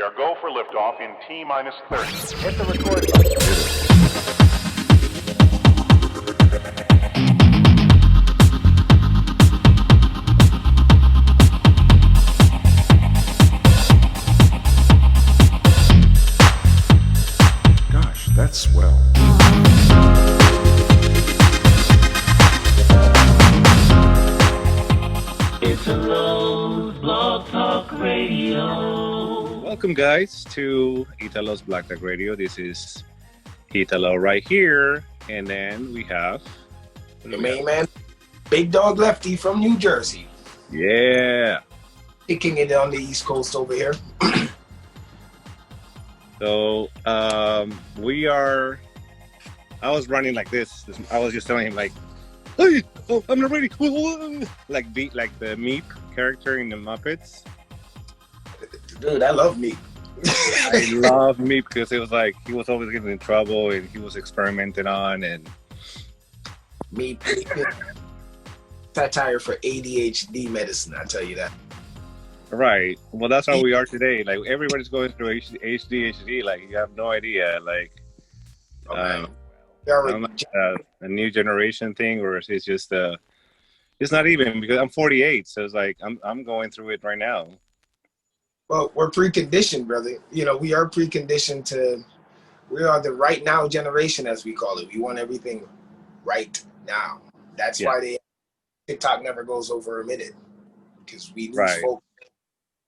We are go for liftoff in T minus 30. Hit the record button. Gosh, that's swell. It's a Lowe's Blog Talk Radio. Welcome, guys, to Italo's Black Talk Radio. This is Italo right here, and then we have The main man, Big Dog Lefty from New Jersey. Yeah. Kicking it on the East Coast over here. So we are. I was running like this. I was just telling him like, "Hey, oh, I'm not ready." Like the Meep character in the Muppets. Dude, I love me. I love Meep because it was like he was always getting in trouble and he was experimented on and. Me, satire for ADHD medicine, I tell you that. Right. Well, that's how we are today. Like everybody's going through ADHD. Like you have no idea. Like, I don't know, a new generation thing, or it's just it's not even because I'm 48, so it's like I'm going through it right now. Well, we're preconditioned, brother. You know, we are preconditioned to. We are the right now generation, as we call it. We want everything right now. That's why TikTok never goes over a minute because we lose focus.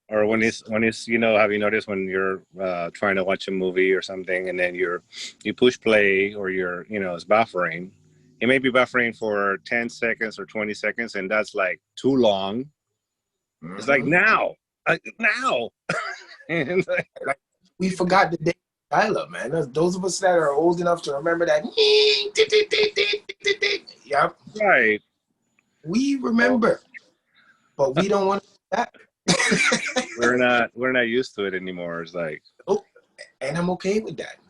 Or when it's you know, have you noticed when you're trying to watch a movie or something and then you push play or it's buffering. It may be buffering for 10 seconds or 20 seconds and that's like too long. Mm-hmm. It's like now. And like, we forgot the day dial-up, man. Those of us that are old enough to remember that. Yep. Right. We remember, but we don't want to go back. We're not used to it anymore. It's like, and I'm okay with that.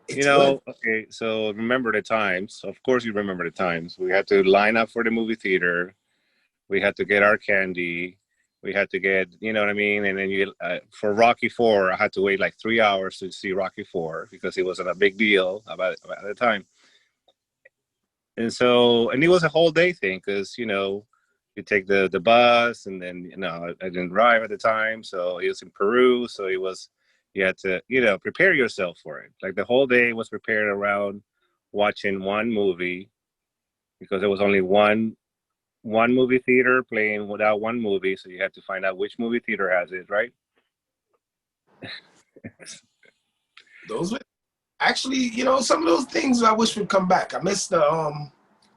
It's good. Okay, so remember the times. Of course you remember the times. We had to line up for the movie theater. We had to get our candy. We had to get, you know what I mean? And then for Rocky IV, I had to wait like 3 hours to see Rocky IV because it wasn't a big deal about the time. And it was a whole day thing because, you take the bus and then, I didn't drive at the time. So it was in Peru. So you had to, prepare yourself for it. Like the whole day was prepared around watching one movie because there was only one movie theater playing without one movie. So you had to find out which movie theater has it, right? Those were actually, some of those things I wish would come back. I missed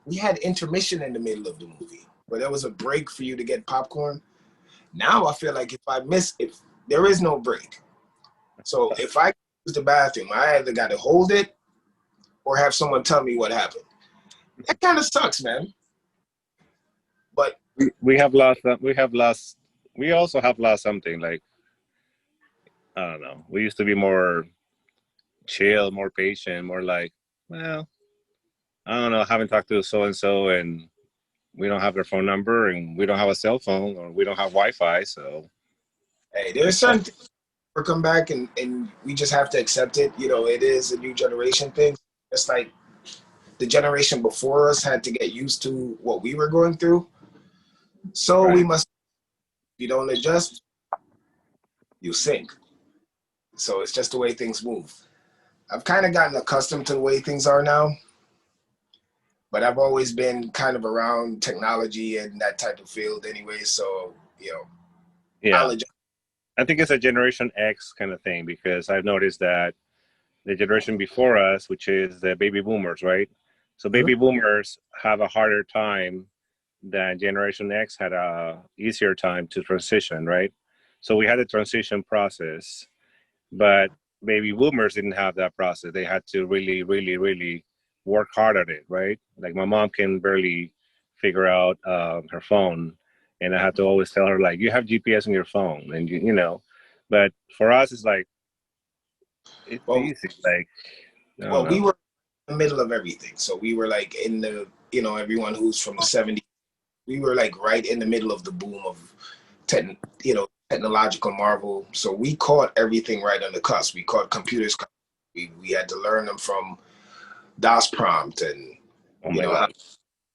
we had intermission in the middle of the movie where there was a break for you to get popcorn. Now I feel like if there is no break. So if I use the bathroom, I either got to hold it or have someone tell me what happened. That kind of sucks, man. But we also have lost something. Like, I don't know. We used to be more chill, more patient, more like, well, I don't know, I haven't talked to so-and-so and we don't have their phone number and we don't have a cell phone or we don't have Wi-Fi, so. Hey, there's certain things that come back and we just have to accept it. It is a new generation thing. It's like the generation before us had to get used to what we were going through. So we must, if you don't adjust, you sink. So it's just the way things move. I've kind of gotten accustomed to the way things are now, but I've always been kind of around technology and that type of field anyway. So, I'll adjust. I think it's a Generation X kind of thing because I've noticed that the generation before us, which is the baby boomers, right? So baby boomers have a harder time than Generation X had a easier time to transition, right? So we had a transition process, but baby boomers didn't have that process. They had to really, really, really work hard at it, right? Like my mom can barely figure out her phone, and I have to always tell her, like, you have GPS on your phone, and but for us, it's like, it's easy. Like, we were in the middle of everything. So we were like in the, everyone who's from the 70s, we were like right in the middle of the boom of technological marvel. So we caught everything right on the cusp. We caught computers. We had to learn them from DOS prompt and Oh you my know God.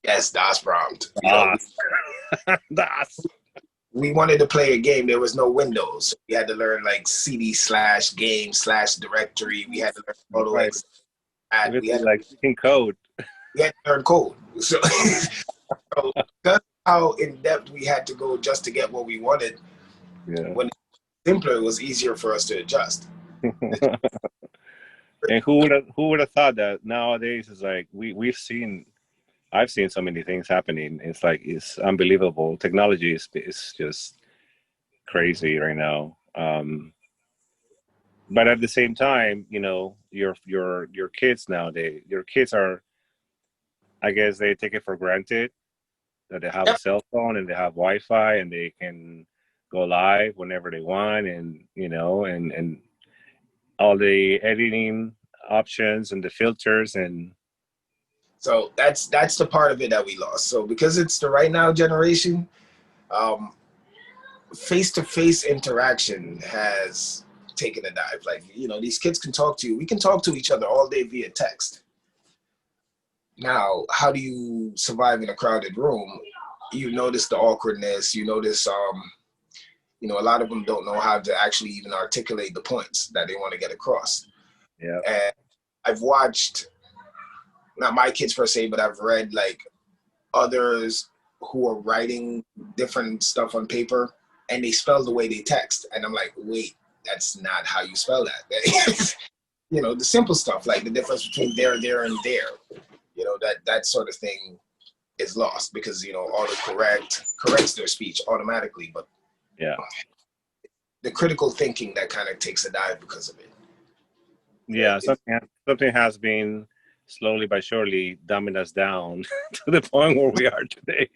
yes, DOS prompt. Das. Das. We wanted to play a game. There was no Windows. We had to learn like CD/game/directory. We had to learn photo Right. we had Like in code. we had to learn code. So, so that's how in depth we had to go just to get what we wanted. Yeah. When it was simpler, it was easier for us to adjust. And who would have thought that nowadays is like I've seen so many things happening. It's like it's unbelievable. Technology is just crazy right now. But at the same time, you know, your kids nowadays, your kids are, I guess they take it for granted that they have a Yep. cell phone and they have Wi-Fi and they can go live whenever they want, and you know, and all the editing options and the filters and So that's the part of it that we lost. So because it's the right now generation, face-to-face interaction has taken a dive. Like, you know, these kids can talk to you. We can talk to each other all day via text. Now, how do you survive in a crowded room? You notice the awkwardness. You notice, you know, a lot of them don't know how to actually even articulate the points that they want to get across. yeah. And I've watched, not my kids per se, but I've read like others who are writing different stuff on paper and they spell the way they text. And I'm like, wait, that's not how you spell that. You know, the simple stuff, like the difference between there, and there, you know, that sort of thing is lost because, you know, corrects their speech automatically. But Yeah. the critical thinking that kind of takes a dive because of it. Yeah, something has been slowly but surely dumbing us down to the point where we are today.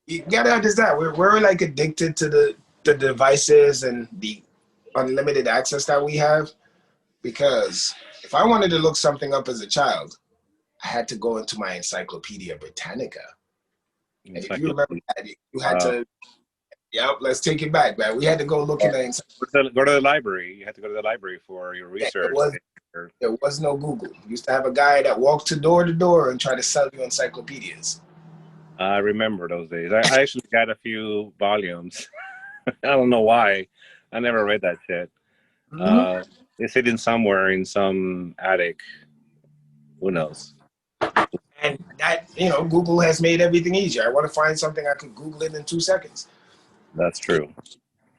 You gotta understand, we're like addicted to the devices and the unlimited access that we have, because if I wanted to look something up as a child, I had to go into my Encyclopedia Britannica. And if you remember that, you had to, yep, let's take it back, man. We had to go look in the encyclopedia. Go to the library. You had to go to the library for your research. There was no Google. You used to have a guy that walked to door and try to sell you encyclopedias. I remember those days. I actually got a few volumes. I don't know why. I never read that shit. Mm-hmm. It's hidden somewhere in some attic. Who knows? And that, you know, Google has made everything easier. I want to find something, I could Google it in 2 seconds. That's true.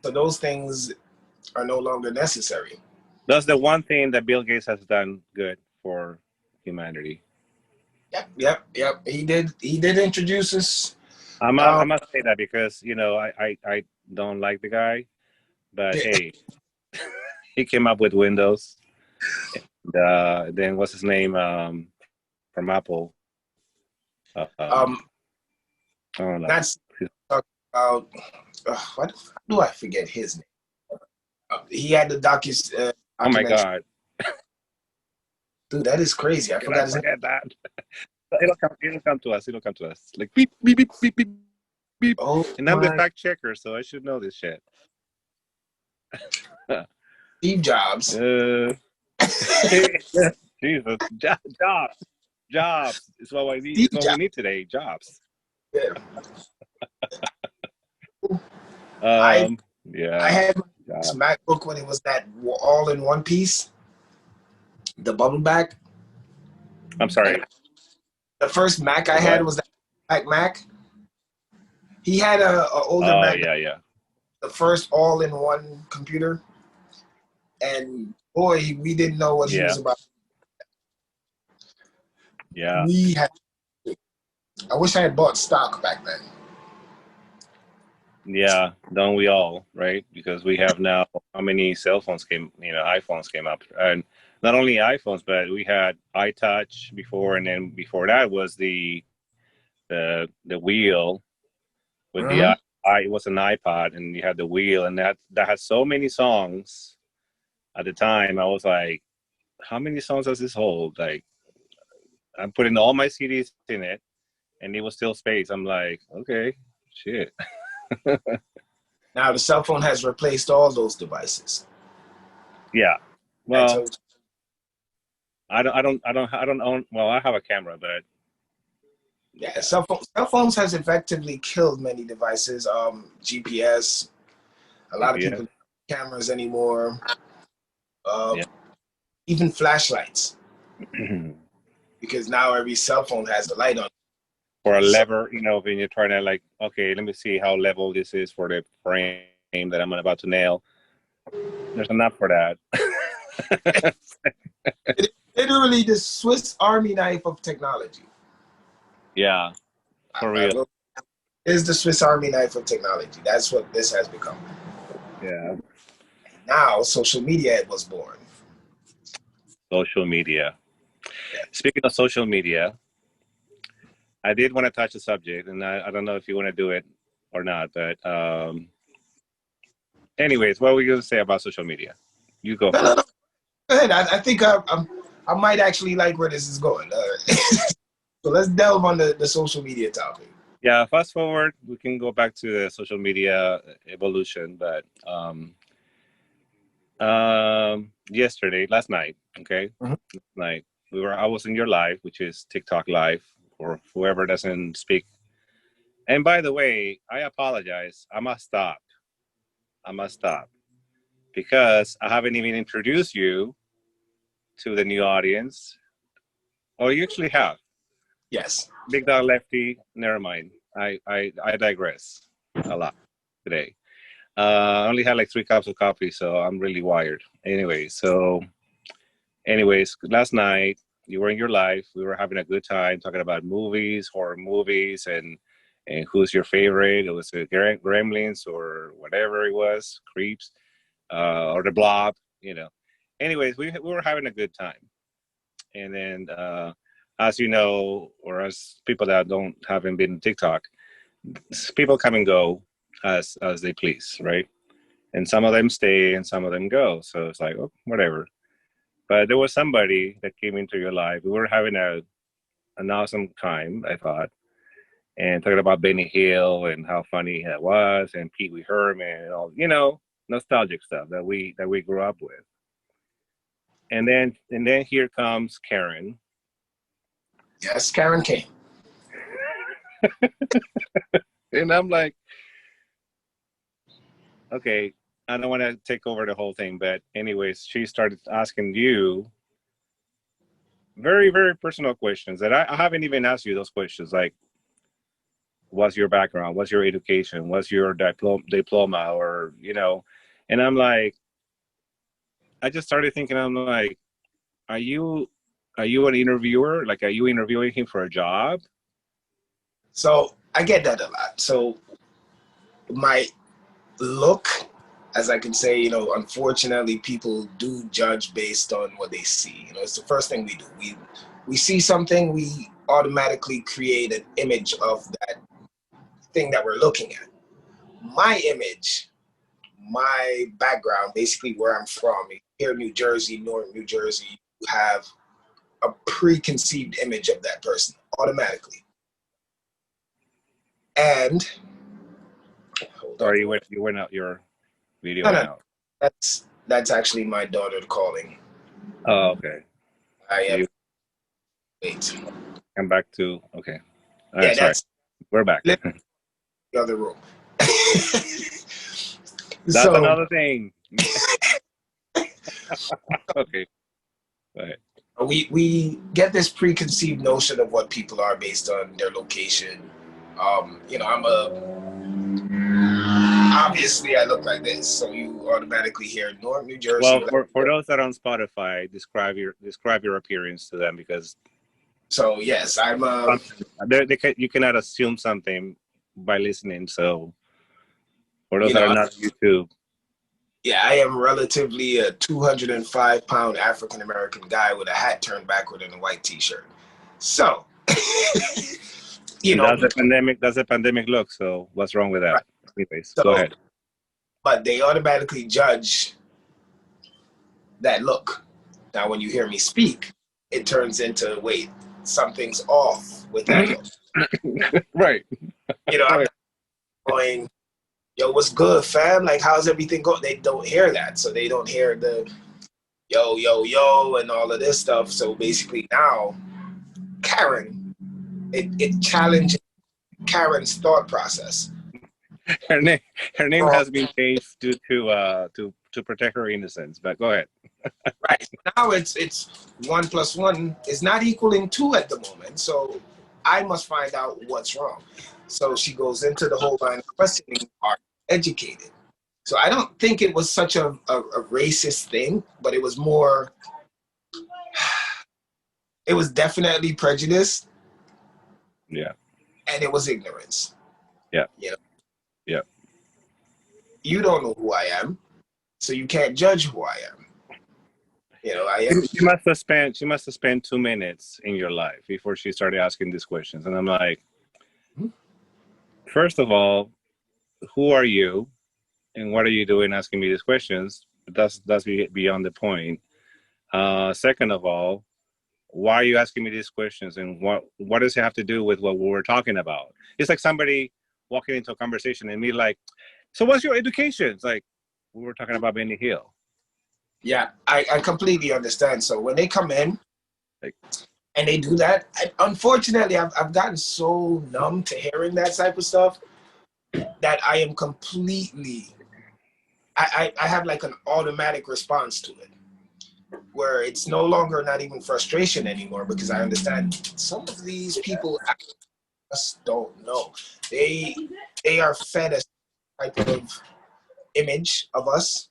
So those things are no longer necessary. That's the one thing that Bill Gates has done good for humanity. Yep. He did introduce us. I must say that because, you know, I don't like the guy, but hey, he came up with Windows. Then what's his name from Apple? I don't know. That's talking about. What do I forget his name? He had the oh my God, dude, that is crazy. I forgot his name. that. It'll come to us. It'll come to us. Like beep beep beep beep beep beep. Oh, and I'm the fact checker, so I should know this shit. Steve Jobs. Jesus, jobs is what I need. Steve It's what we need today. Jobs. Yeah. Yeah. I had this MacBook when it was that all in one piece, the bubble back. I'm sorry. The first Mac I had was that Mac. He had a older Mac. Yeah. The first all-in-one computer, and boy, we didn't know what he was about. Yeah. I wish I had bought stock back then. Yeah, don't we all, right? Because we have now, how many cell phones iPhones came up, and not only iPhones, but we had iTouch before, and then before that was the wheel with the it was an iPod, and you had the wheel, and that had so many songs. At the time, I was like, how many songs does this hold? Like, I'm putting all my CDs in it, and it was still space. I'm like, okay, shit. Now the cell phone has replaced all those devices. Yeah. Right? Well, I don't own. Well, I have a camera, but Yeah, cell phones has effectively killed many devices. GPS. A lot of GPS. people don't have cameras anymore. Yeah. Even flashlights, because now every cell phone has a light on. For a So, lever, when you're trying to like, okay, let me see how level this is for the frame that I'm about to nail. There's enough for that. literally the Swiss Army knife of technology. Yeah, for real. Is the Swiss Army knife of technology. That's what this has become. Yeah. Now social media was born. Social media. Yeah. Speaking of social media, I did want to touch the subject, and I don't know if you want to do it or not, but anyways, what were you going to say about social media? You go No. first. Go ahead. I think I might actually like where this is going. So let's delve on the social media topic. Yeah, fast forward, we can go back to the social media evolution, but last night, okay, Mhm. night I was in your live, which is TikTok live, for whoever doesn't speak. And by the way, I apologize. I must stop because I haven't even introduced you to the new audience. Oh, you actually have. Yes. Big Dog Lefty. Never mind. I digress a lot today. I only had like 3 cups of coffee, so I'm really wired. Anyways, last night you were in your life. We were having a good time talking about movies, horror movies, and who's your favorite. It was Gremlins or whatever it was, Creeps, or The Blob. Anyways, we were having a good time, and then as you know, or as people that haven't been on TikTok, people come and go as they please, right? And some of them stay and some of them go. So it's like, oh, whatever. But there was somebody that came into your life. We were having an awesome time, I thought, and talking about Benny Hill and how funny he was, and Pee Wee Herman, and all nostalgic stuff that we grew up with. And then here comes Karen. Yes, Karen came. And I'm like, okay, I don't want to take over the whole thing, but anyways, she started asking you very, very personal questions that I haven't even asked you those questions. Like, what's your background? What's your education? What's your diploma? Or, and I'm like, I just started thinking, I'm like, are you an interviewer? Like, are you interviewing him for a job? So I get that a lot. So my look, as I can say, unfortunately, people do judge based on what they see. It's the first thing we do. We see something, we automatically create an image of that thing that we're looking at. My image, my background, basically where I'm from, here in New Jersey, North New Jersey, you have a preconceived image of that person automatically. And Sorry, you went out. Your video no, went no, out. that's actually my daughter calling. Oh, okay. I So have you wait. come back to okay. All Yeah, right, sorry. that's We're back. the other room. That's another thing. Okay. Go ahead. We get this preconceived notion of what people are based on their location. Obviously I look like this, so you automatically hear North New Jersey. Well, for those that are on Spotify, describe your appearance to them, because So yes, I'm you cannot assume something by listening. So for those that are not on YouTube, yeah, I am relatively a 205-pound African American guy with a hat turned backward and a white T-shirt. So, that's the pandemic look. So what's wrong with that? Right. Anyways, So, go ahead. But they automatically judge that look. Now, when you hear me speak, it turns into, wait, something's off with that look. Right. I'm not going yo, what's good, fam? Like, how's everything going? They don't hear that. So they don't hear the yo, yo, yo, and all of this stuff. So basically now, Karen, it challenges Karen's thought process. Her name, her name Well, has been changed to protect her innocence. But go ahead. right. Now it's 1 + 1 is not equaling 2 at the moment. So I must find out what's wrong. So she goes into the whole line of questioning, are you educated? So I don't think it was such a racist thing, but it was more, it was definitely prejudice Yeah. and it was ignorance. Yeah. You know, Yeah. you don't know who I am, so you can't judge who I am. You know, I am. She must have spent 2 minutes in your life before she started asking these questions. And I'm like, first of all, who are you? And what are you doing asking me these questions? That's beyond the point. Second of all, why are you asking me these questions, and what does it have to do with what we were talking about? It's like somebody walking into a conversation and me like, so what's your education? It's like, we were talking about Benny Hill. Yeah, I completely understand. So when they come in Like, and they do that, unfortunately, I've gotten so numb to hearing that type of stuff that I am completely, I have like an automatic response to it, where it's no longer not even frustration anymore, because I understand some of these people just don't know. They are fed a type of image of us,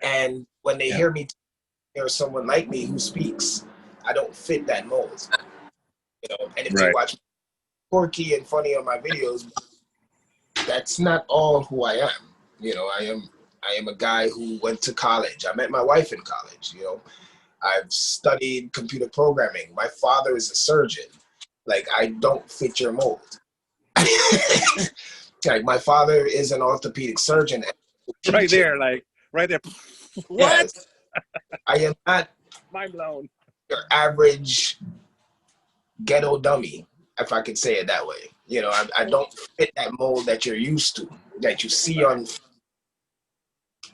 and when they yeah, hear me hear someone like me who speaks, I don't fit that mold. You know, and if they right. watch quirky and funny on my videos, that's not all who I am. You know, I am a guy who went to college. I met my wife in college. You know, I've studied computer programming. My father is a surgeon. Like, I don't fit your mold. Like, my father is an orthopedic surgeon. Right there, like right there. What? Yes, I am not Mind blown. your average ghetto dummy, if I could say it that way. You know, I don't fit that mold that you're used to, that you see on.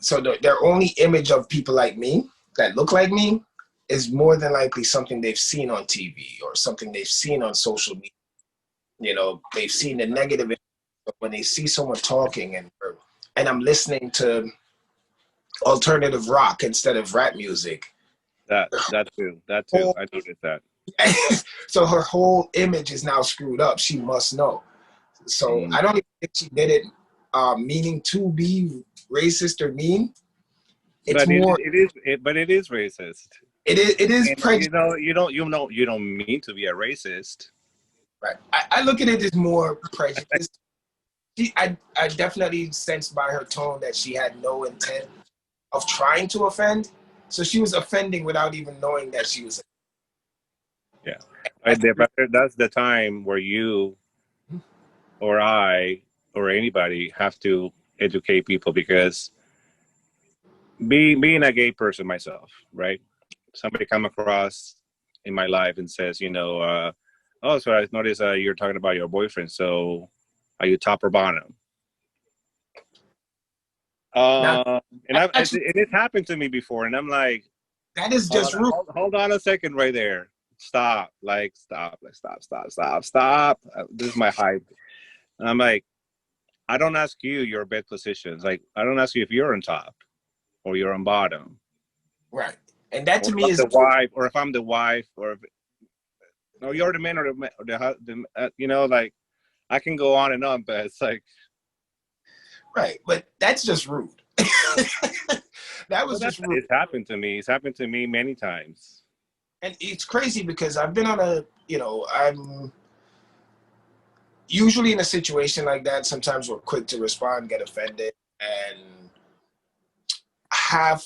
So their only image of people like me that look like me is more than likely something they've seen on TV or something they've seen on social media. You know, they've seen the negative. But when they see someone talking and I'm listening to alternative rock instead of rap music, That too. I noticed that. so her whole image is now screwed up. She must know. So I don't even think she did it meaning to be racist or mean. It's But more. it is racist. It is And prejudice. you don't mean to be a racist. Right. I look at it as more prejudice. I definitely sensed by her tone that she had no intent of trying to offend. So she was offending without even knowing that she was. Yeah. That's the time where you or I or anybody have to educate people, because being a gay person myself, right? Somebody come across in my life and says, oh, so I noticed you're talking about your boyfriend. So are you top or bottom? Now, And actually, it happened to me before, and I'm like, that is just rude. hold on a second right there. Stop. Stop. This is my hype. And I'm like, I don't ask you your bed positions. Like, I don't ask you if you're on top or you're on bottom. Right. And that Or to if me I'm is the wife, or if I'm the wife, or if, no, you're the man or the like, I can go on and on, but it's like, right. But that's just rude. That well, was just rude. it's happened to me. It's happened to me many times. And it's crazy because I've been on I'm usually in a situation like that. Sometimes we're quick to respond, get offended, and half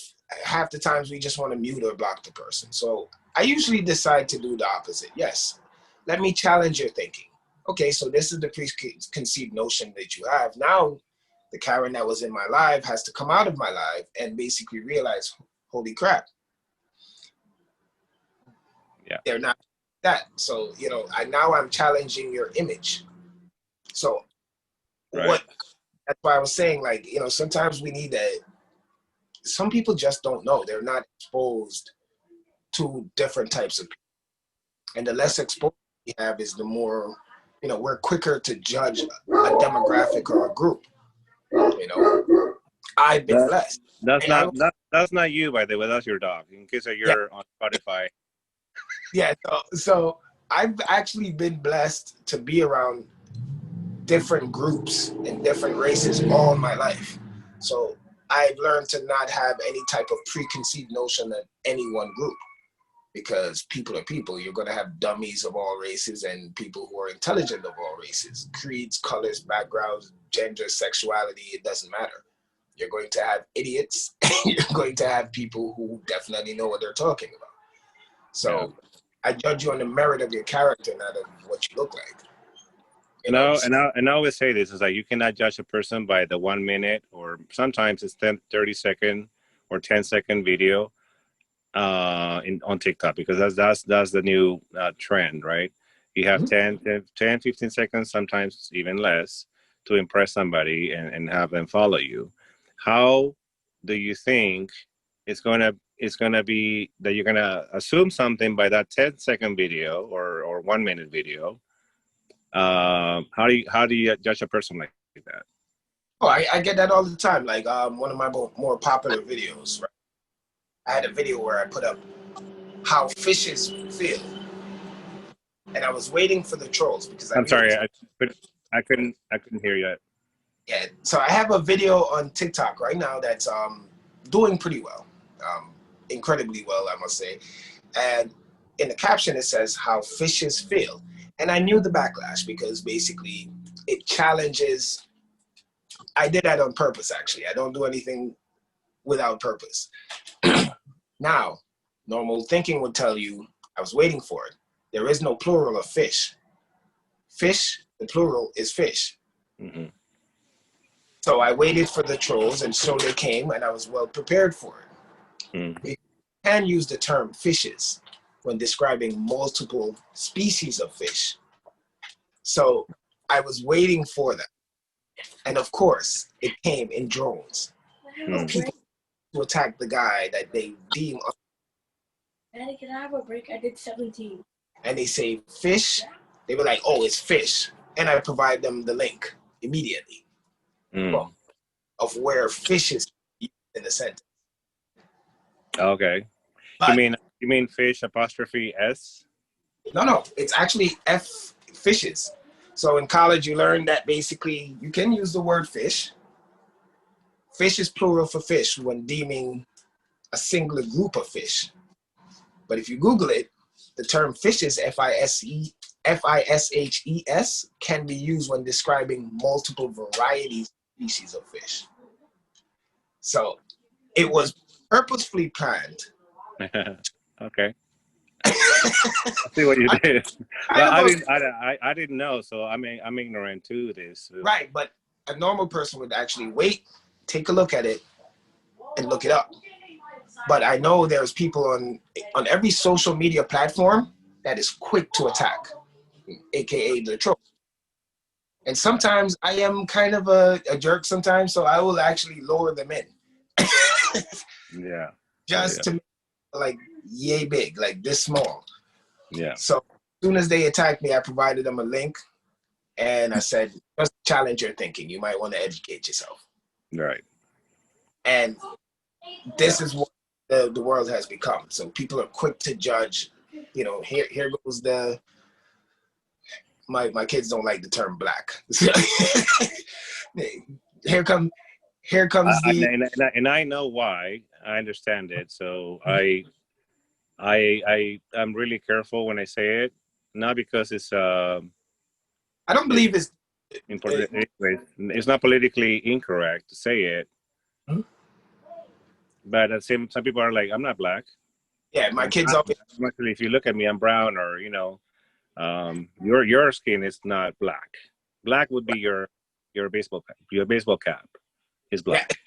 the times we just want to mute or block the person. So I usually decide to do the opposite. Yes, let me challenge your thinking. Okay, so this is the preconceived notion that you have. Now, the Karen that was in my life has to come out of my life and basically realize, holy crap, Yeah. they're not that. So, I'm challenging your image. So Right. That's why I was saying, like, you know, sometimes we need that. Some people just don't know. They're not exposed to different types of people. And the less exposure we have is the more, you know, we're quicker to judge a demographic or a group. You know, I've been blessed. That's not you, by the way. That's your dog. In case that Yeah. you're on Spotify. Yeah. So I've actually been blessed to be around different groups and different races all my life. So I've learned to not have any type of preconceived notion of any one group, because people are people. You're going to have dummies of all races and people who are intelligent of all races, creeds, colors, backgrounds, gender, sexuality, it doesn't matter. You're going to have idiots, and you're going to have people who definitely know what they're talking about. So I judge you on the merit of your character, not of what you look like. You know? And I always say this is like, you cannot judge a person by the 1 minute, or sometimes it's 30-second or 10-second video on TikTok, because that's the new trend, right? You have 10, 15 seconds, sometimes even less, to impress somebody and have them follow you. How do you think it's gonna be that you're gonna assume something by that 10-second video or 1 minute video? How do you judge a person like that? Oh, I get that all the time. Like one of my more popular videos, right? I had a video where I put up how fishes feel, and I was waiting for the trolls because I'm sorry, I couldn't hear you. Yeah, so I have a video on TikTok right now that's doing pretty well, incredibly well, I must say. And in the caption it says how fishes feel, and I knew the backlash because basically it challenges. I did that on purpose, actually. I don't do anything without purpose. Now, normal thinking would tell you I was waiting for it. There is no plural of fish. Fish, the plural is fish. Mm-hmm. So I waited for the trolls, and so they came, and I was well prepared for it. Mm-hmm. You can use the term fishes when describing multiple species of fish. So I was waiting for that. And of course, it came in drones of people to attack the guy that they deem. Daddy, can I have a break? I did 17. And they say fish. They were like, oh, it's fish. And I provide them the link immediately of where fish is in the sentence. Okay. But, you mean fish apostrophe S? No, it's actually F fishes. So in college, you learn that basically you can use the word fish. Fish is plural for fish when deeming a singular group of fish. But if you Google it, the term fishes, F-I-S-H-E-S, can be used when describing multiple varieties of species of fish. So it was purposefully planned. Okay. I see what you did. Well, I didn't know, so I'm ignorant to this. Right, but a normal person would actually wait, take a look at it, and look it up. But I know there's people on every social media platform that is quick to attack, aka the troll. And sometimes I am kind of a jerk sometimes, so I will actually lower them in. Yeah. Just to make like yay big, like this small. Yeah. So as soon as they attacked me, I provided them a link, and I said, just challenge your thinking. You might want to educate yourself. Right. And this is what the world has become. So people are quick to judge. You know, here goes the. My kids don't like the term black. here comes the. And I know why. I understand it. So I'm really careful when I say it, not because it's I don't believe it's important. It's not politically incorrect to say it. Hmm? But some people are like, I'm not black. Yeah, my kids always. Actually, if you look at me, I'm brown, or your skin is not black. Black would be your baseball cap. Your baseball cap is black.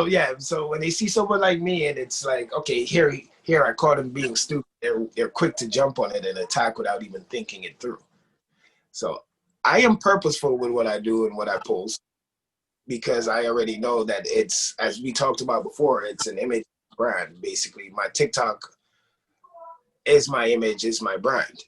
Yeah. So when they see someone like me, and it's like, okay, here I caught them being stupid. They're quick to jump on it and attack without even thinking it through. So I am purposeful with what I do and what I post. because I already know that it's, as we talked about before, it's an image brand. Basically, my TikTok is my image, is my brand.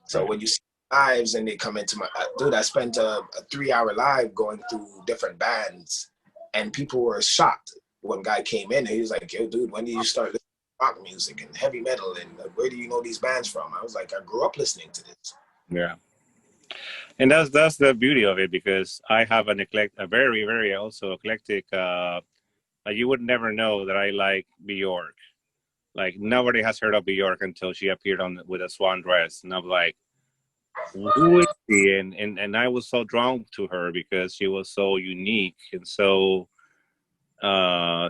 So Right. when you see lives and they come into my, dude, I spent a 3-hour live going through different bands, and people were shocked. One guy came in and he was like, yo, dude, when did you start listening to rock music and heavy metal, and where do you know these bands from? I was like, I grew up listening to this. Yeah. And that's the beauty of it, because I have a very, very also eclectic, like you would never know that I like Bjork. Like nobody has heard of Bjork until she appeared on with a swan dress. And I'm like, who is she? And I was so drawn to her because she was so unique and so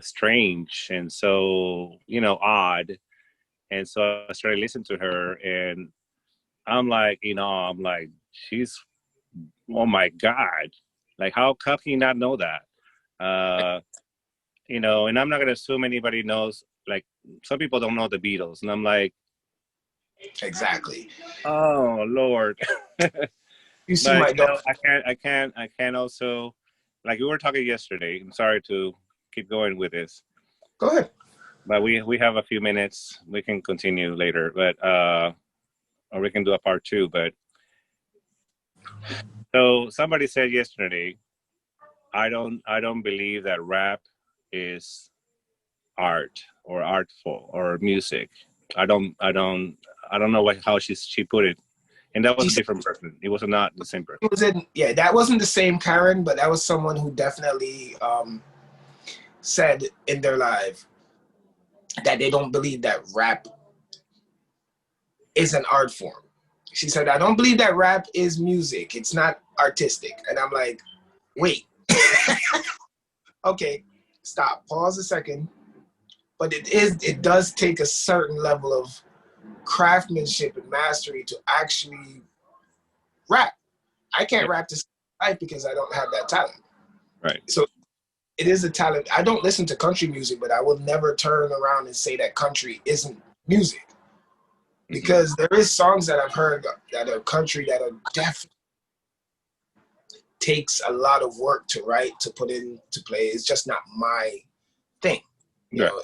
strange and so, odd. And so I started listening to her, and I'm like, she's, oh my God, like how can you not know that? And I'm not gonna assume anybody knows. Like some people don't know the Beatles, and I'm like, Exactly. oh Lord. You see But my dog. I can't also, like we were talking yesterday. I'm sorry to keep going with this, Go ahead. but we have a few minutes. We can continue later, but or we can do a part 2. But so somebody said yesterday, I don't believe that rap is art or artful or music. I don't know how she put it, and that was She a said different person. It was not the same person. it was in, yeah, that wasn't the same Karen, but that was someone who definitely said in their live that they don't believe that rap is an art form. She said, I don't believe that rap is music. It's not artistic. And I'm like, wait. Okay, stop. Pause a second. But it does take a certain level of craftsmanship and mastery to actually rap. I can't rap this life because I don't have that talent. Right. So it is a talent. I don't listen to country music, but I will never turn around and say that country isn't music. Because there is songs that I've heard that are country that are definitely takes a lot of work to write, to put into play. It's just not my thing. You know,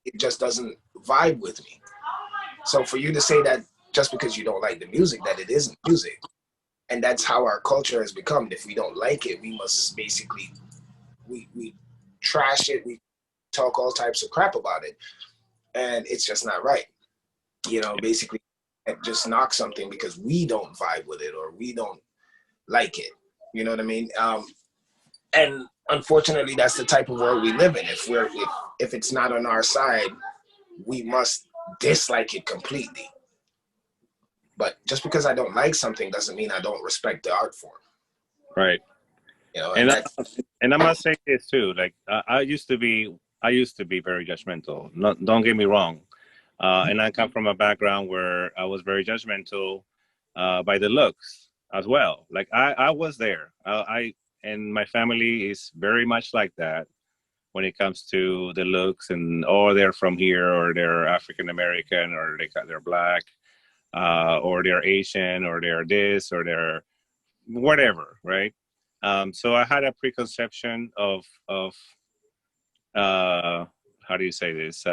it just doesn't vibe with me. So for you to say that just because you don't like the music, that it isn't music, and that's how our culture has become. If we don't like it, we must basically, we trash it, we talk all types of crap about it, and it's just not right. Basically just knock something because we don't vibe with it or we don't like it. You know what I mean? And unfortunately, that's the type of world we live in. If it's not on our side, we must dislike it completely. But just because I don't like something doesn't mean I don't respect the art form. Right. And I must say this too. Like I used to be very judgmental. Don't get me wrong. And I come from a background where I was very judgmental by the looks as well. Like I was there. And my family is very much like that when it comes to the looks, and they're from here, or they're African American, or they're black, or they're Asian, or they're this, or they're whatever, right? So I had a preconception of how do you say this?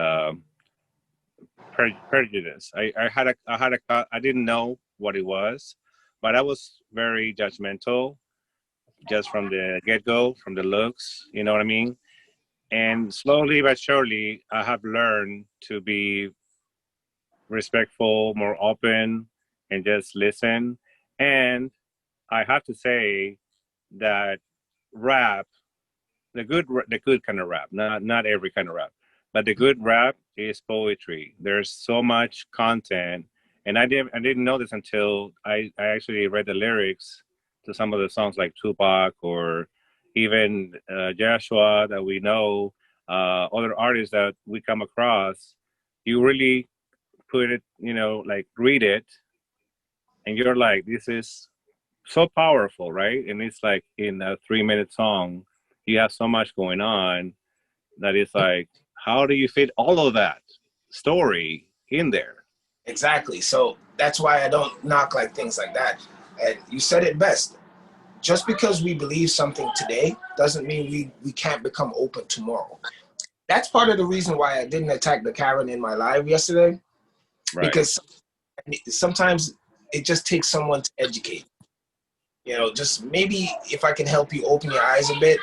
Prejudice. I didn't know what it was, but I was very judgmental just from the get-go, from the looks, you know what I mean? And slowly but surely, I have learned to be respectful, more open, and just listen. And I have to say that rap, the good kind of rap, not every kind of rap, but the good rap is poetry. There's so much content, and I didn't know this until I actually read the lyrics to some of the songs like Tupac, or even Joshua, that we know, other artists that we come across. You really put it, like read it, and you're like, this is so powerful, right? And it's like in a 3-minute song, you have so much going on that it's like, how do you fit all of that story in there? Exactly. So that's why I don't knock like things like that. And you said it best. just because we believe something today doesn't mean we can't become open tomorrow. That's part of the reason why I didn't attack the Karen in my live yesterday, Right. because sometimes it just takes someone to educate. You know, just maybe if I can help you open your eyes a bit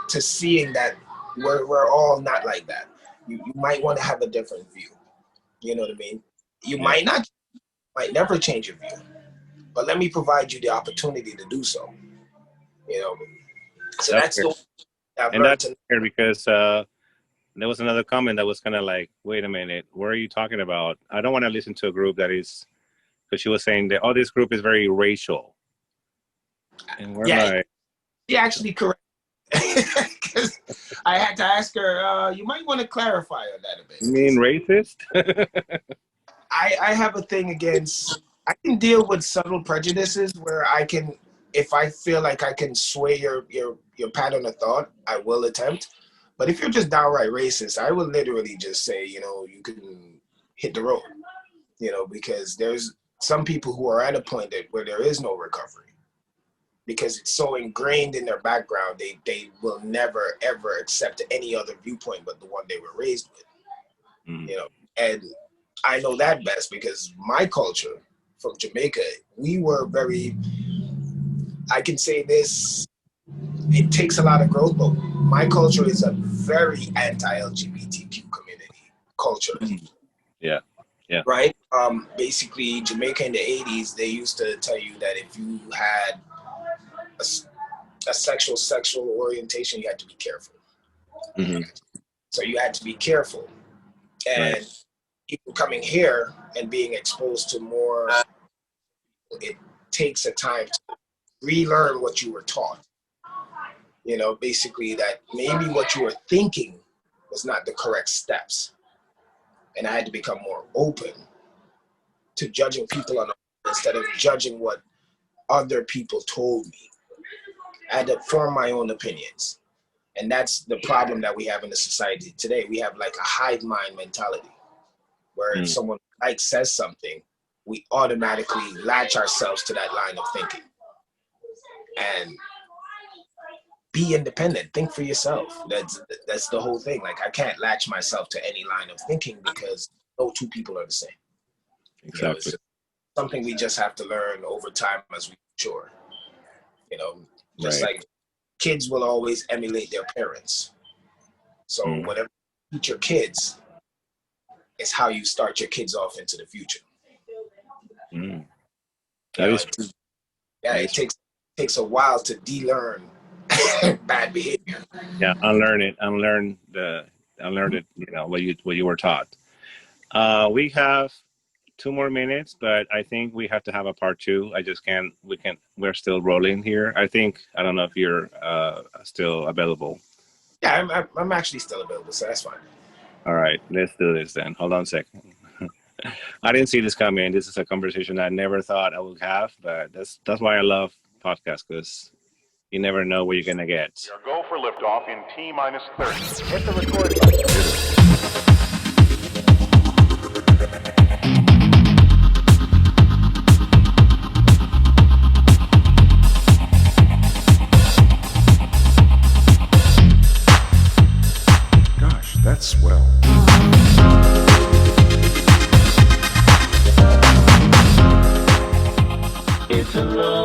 to seeing that we're all not like that. You might want to have a different view. You know what I mean? You might never change your view, but let me provide you the opportunity to do so. You know, so that's the I've and learned that's weird because there was another comment that was kind of like, wait a minute, what are you talking about? I don't want to listen to a group that is, because she was saying that, oh, this group is very racial. And we're like, she actually correct. Because I had to ask her, you might want to clarify on that a bit. you mean racist? I have a thing against, I can deal with subtle prejudices where I can, if I feel like I can sway your pattern of thought, I will attempt. But if you're just downright racist, I will literally just say, you know, you can hit the road, you know, because there's some people who are at a point where there is no recovery. Because it's so ingrained in their background, they will never, ever accept any other viewpoint but the one they were raised with. You know, and I know that best because my culture from Jamaica, we were very, I can say this, it takes a lot of growth, but my culture is a very anti-LGBTQ community culture. Yeah. Right? Basically, Jamaica in the 80s, they used to tell you that if you had a sexual orientation, you had to be careful. So you had to be careful. And people coming here and being exposed to more, it takes a time to relearn what you were taught. You know, basically that maybe what you were thinking was not the correct steps. And I had to become more open to judging people on instead of judging what other people told me. I had to form my own opinions. And that's the problem that we have in the society today. We have like a hive mind mentality where if someone says something, we automatically latch ourselves to that line of thinking. And be independent, think for yourself. That's the whole thing. Like I can't latch myself to any line of thinking because no two people are the same. Exactly. You know, it's something we just have to learn over time as we mature. You know, just like kids will always emulate their parents. So whatever you teach your kids is how you start your kids off into the future. That is true. Yeah, it takes a while to de-learn bad behavior. Yeah, unlearn it. Unlearn it. You know what you were taught. We have 2 more minutes, but I think we have to have a part 2. We're still rolling here. I don't know if you're still available. Yeah, I'm actually still available, so that's fine. All right, let's do this then. Hold on a second. I didn't see this coming. This is a conversation I never thought I would have, but that's why I love podcasts, because you never know what you're gonna get. Your go for liftoff in T-minus 30. Hit the record button. Gosh, that's swell. It's a love